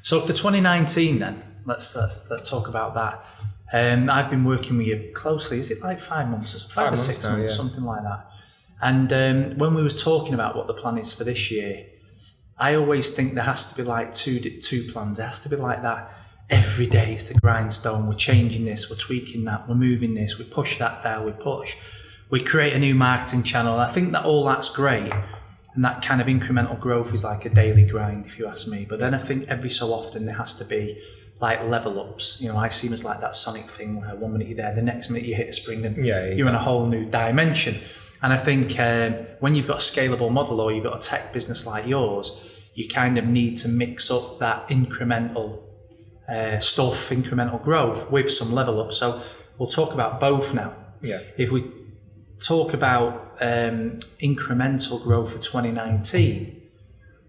So for 2019 then, let's talk about that. I've been working with you closely. Is it like 5 months or 5 or 6 now, months, something like that? And when we was talking about what the plan is for this year, I always think there has to be like two plans. There has to be like that. Every day it's the grindstone. We're changing this, we're tweaking that, we're moving this, we push that down, we create a new marketing channel. I think that all that's great, and that kind of incremental growth is like a daily grind, if you ask me. But then I think every so often there has to be like level ups. I see them as like that Sonic thing where 1 minute you're there, the next minute you hit a spring and you're in a whole new dimension. And I think when you've got a scalable model or you've got a tech business like yours, you kind of need to mix up that incremental incremental growth with some level up. So we'll talk about both now. Yeah. If we talk about incremental growth for 2019,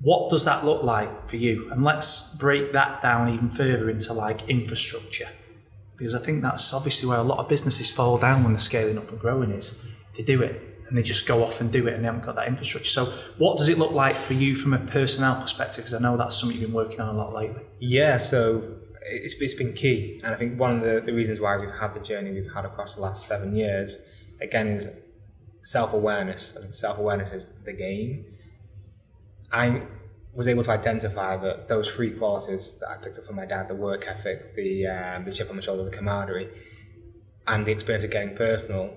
what does that look like for you? And let's break that down even further into like infrastructure, because I think that's obviously where a lot of businesses fall down when they're scaling up and growing is they do it and they just go off and do it and they haven't got that infrastructure. So what does it look like for you from a personnel perspective? Because I know that's something you've been working on a lot lately. Yeah, so it's been key. And I think one of the reasons why we've had the journey we've had across the last 7 years, again, is self-awareness. I think self-awareness is the game. I was able to identify that those 3 qualities that I picked up from my dad, the work ethic, the chip on the shoulder, the camaraderie, and the experience of getting personal,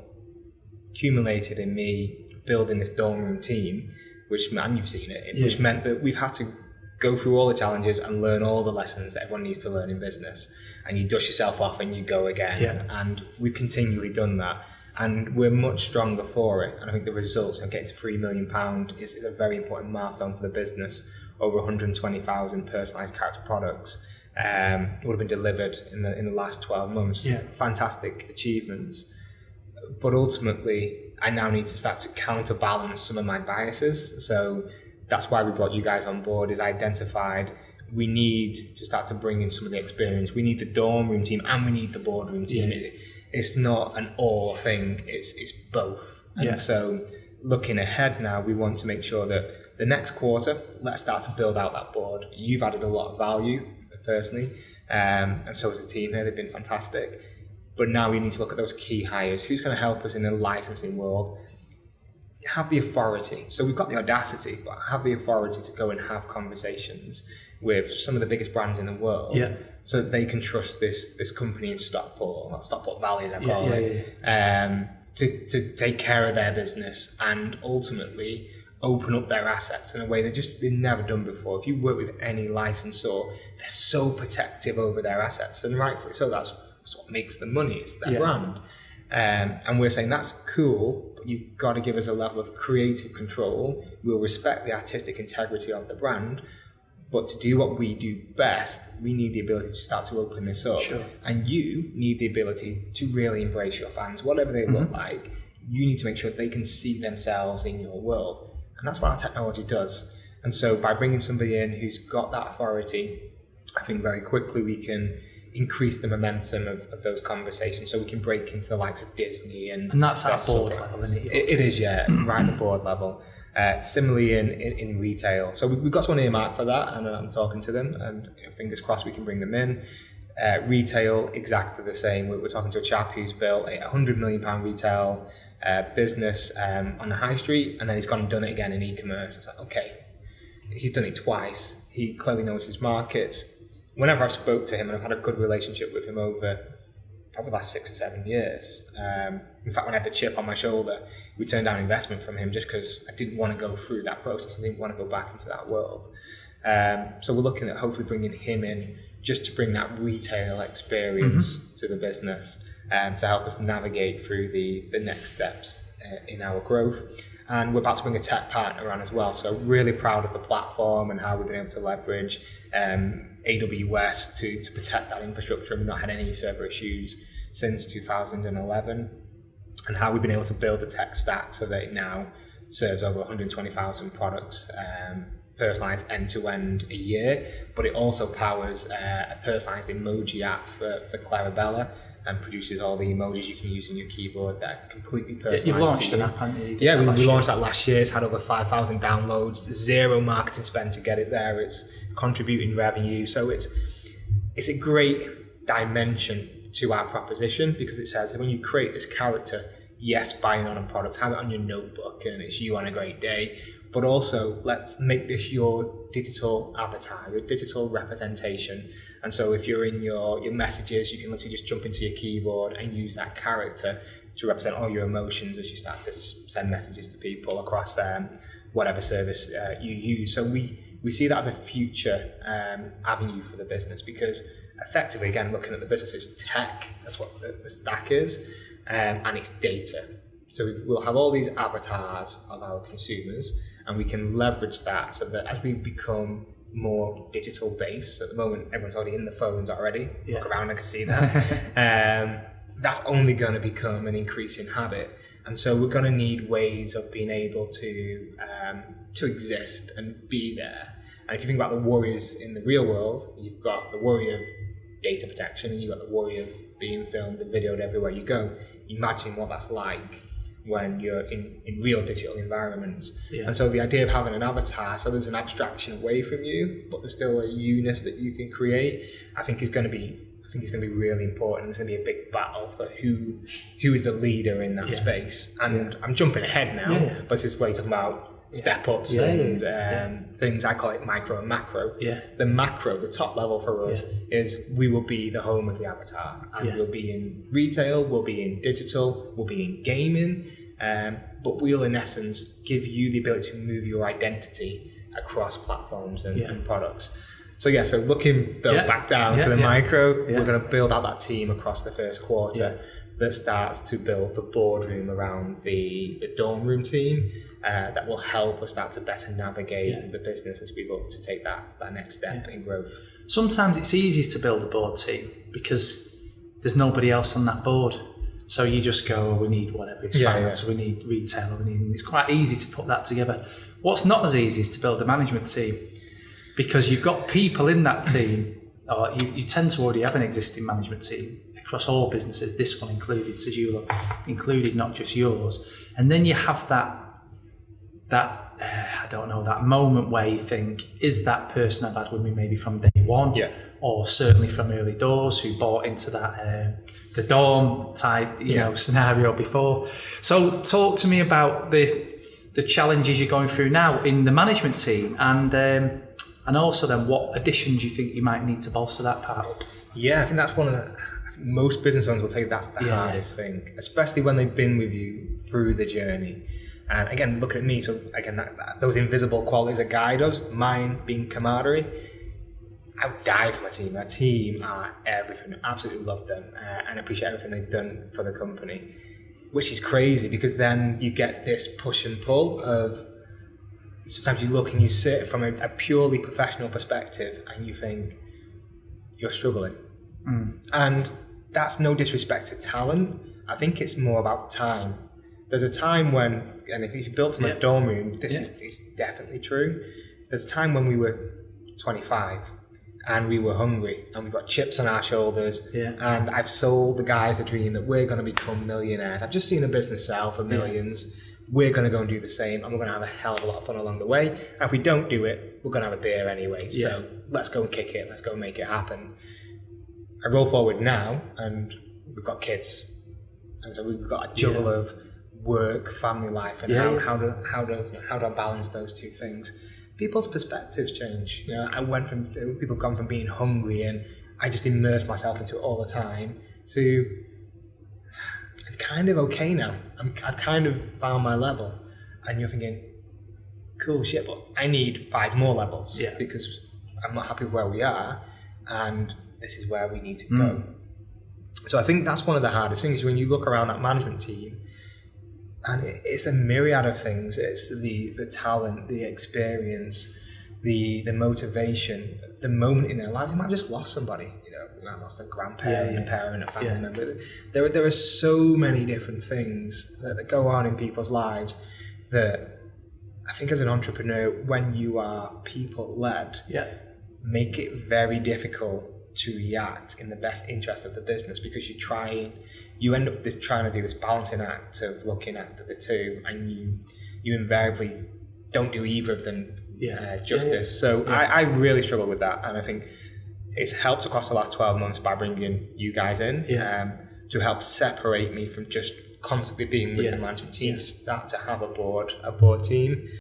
accumulated in me building this dorm room team, and you've seen it, which meant that we've had to go through all the challenges and learn all the lessons that everyone needs to learn in business. And you dust yourself off and you go again. Yeah. And we've continually done that. And we're much stronger for it. And I think the results of getting to £3 million is a very important milestone for the business. Over 120,000 personalised character products would have been delivered in the last 12 months. Yeah. Fantastic achievements. But ultimately, I now need to start to counterbalance some of my biases. So that's why we brought you guys on board, is identified we need to start to bring in some of the experience. We need the dorm room team and we need the boardroom team. Yeah. It's not an or thing, it's both. And so looking ahead now, we want to make sure that the next quarter, let's start to build out that board. You've added a lot of value personally, and so has the team here. They've been fantastic. But now we need to look at those key hires. Who's going to help us in the licensing world? Have the authority. So we've got the audacity, but have the authority to go and have conversations with some of the biggest brands in the world, so that they can trust this company in Stockport Valley, as I call it, to take care of their business and ultimately open up their assets in a way they've never done before. If you work with any licensor, they're so protective over their assets, and rightfully so. That's what makes them money. It's their brand. And we're saying that's cool, but you've got to give us a level of creative control. We'll respect the artistic integrity of the brand, but to do what we do best, we need the ability to start to open this up. Sure. And you need the ability to really embrace your fans, whatever they look like. You need to make sure they can see themselves in your world. And that's what our technology does. And so by bringing somebody in who's got that authority, I think very quickly we can increase the momentum of those conversations, so we can break into the likes of Disney and that's at board level, isn't it? It is, right at the board level. Similarly in retail, so we've got someone earmarked for that, and I'm talking to them, and fingers crossed we can bring them in. Retail, exactly the same. We're talking to a chap who's built a £100 million retail business on the high street, and then he's gone and done it again in e-commerce. It's like, okay, he's done it twice. He clearly knows his markets. Whenever I've spoke to him, and I've had a good relationship with him over probably the last 6 or 7 years. In fact, when I had the chip on my shoulder, we turned down investment from him just because I didn't want to go through that process. I didn't want to go back into that world. So we're looking at hopefully bringing him in just to bring that retail experience to the business, to help us navigate through the next steps in our growth. And we're about to bring a tech partner on as well. So really proud of the platform and how we've been able to leverage AWS to protect that infrastructure. We've not had any server issues since 2011, and how we've been able to build a tech stack so that it now serves over 120,000 products, personalised end-to-end a year, but it also powers a personalised emoji app for Clarabella. and produces all the emojis you can use in your keyboard that are completely personalised. You've launched to an you. app, haven't you? Yeah, we launched that last year. It's had over 5,000 downloads, 0 marketing spend to get it there. It's contributing revenue. So it's a great dimension to our proposition, because it says when you create this character, yes, buying on a product, have it on your notebook and it's you on a great day, but also let's make this your digital avatar, your digital representation. And so if you're in your messages, you can literally just jump into your keyboard and use that character to represent all your emotions as you start to send messages to people across whatever service you use. So we see that as a future avenue for the business, because effectively, again, looking at the business, it's tech, that's what the stack is, and it's data. So we'll have all these avatars of our consumers, and we can leverage that so that as we become more digital based, at the moment everyone's already in the phones already, look around, I can see that, that's only going to become an increasing habit. And so we're going to need ways of being able to exist and be there. And if you think about the worries in the real world, you've got the worry of data protection, and you've got the worry of being filmed and videoed everywhere you go. Imagine what that's like when you're in real digital environments. And so the idea of having an avatar, so there's an abstraction away from you, but there's still a you-ness that you can create, I think is going to be really important. It's going to be a big battle for who is the leader in that space. And I'm jumping ahead now, but this is where you're talking about step-ups and things. I call it micro and macro. The macro, the top level for us, is we will be the home of the avatar, and we'll be in retail, we'll be in digital, we'll be in gaming, but we'll in essence give you the ability to move your identity across platforms and products. So looking back down to the micro, we're going to build out that team across the first quarter that starts to build the boardroom around the dorm room team. That will help us start to better navigate the business as we look to take that next step in growth. Sometimes it's easy to build a board team because there's nobody else on that board. So you just go, we need whatever, it's finance, we need retail, it's quite easy to put that together. What's not as easy is to build a management team, because you've got people in that team, or you tend to already have an existing management team across all businesses, this one included, Sedulo included, not just yours. And then you have that I don't know, that moment where you think, is that person I've had with me maybe from day one, or certainly from early doors, who bought into that the dorm type scenario before. So talk to me about the challenges you're going through now in the management team, and also then what additions you think you might need to bolster that part up. I think that's one of the, most business owners will tell you that's the hardest thing, especially when they've been with you through the journey. And again, looking at me, so again, those invisible qualities that guide us, mine being camaraderie, I would die for my team. My team are everything. I absolutely love them and appreciate everything they've done for the company, which is crazy, because then you get this push and pull of, sometimes you look and you sit from a purely professional perspective and you think, you're struggling. And that's no disrespect to talent. I think it's more about time. There's a time when, and if you built from a dorm room, this is definitely true. There's a time when we were 25 and we were hungry and we've got chips on our shoulders, and I've sold the guys a dream that we're going to become millionaires. I've just seen the business sell for millions. We're going to go and do the same, and we're going to have a hell of a lot of fun along the way. And if we don't do it, we're going to have a beer anyway. So let's go and kick it. Let's go and make it happen. I roll forward now, and we've got kids, and so we've got a juggle of work, family life, and how do I balance those two things? People's perspectives change. People gone from being hungry and I just immerse myself into it all the time to I'm kind of okay now. I've kind of found my level, and you're thinking, cool shit, but I need 5 more levels because I'm not happy with where we are, and this is where we need to go. So I think that's one of the hardest things when you look around that management team. And it's a myriad of things. It's the talent, the experience, the motivation, the moment in their lives. You might have just lost somebody. You might have lost a grandparent, a parent, a family member. There are so many different things that go on in people's lives that I think as an entrepreneur, when you are people-led, make it very difficult to react in the best interest of the business, because you end up trying to do this balancing act of looking after the two, and you invariably don't do either of them justice. So I really struggle with that, and I think it's helped across the last 12 months by bringing you guys in to help separate me from just constantly being with the management team, to start to have a board team.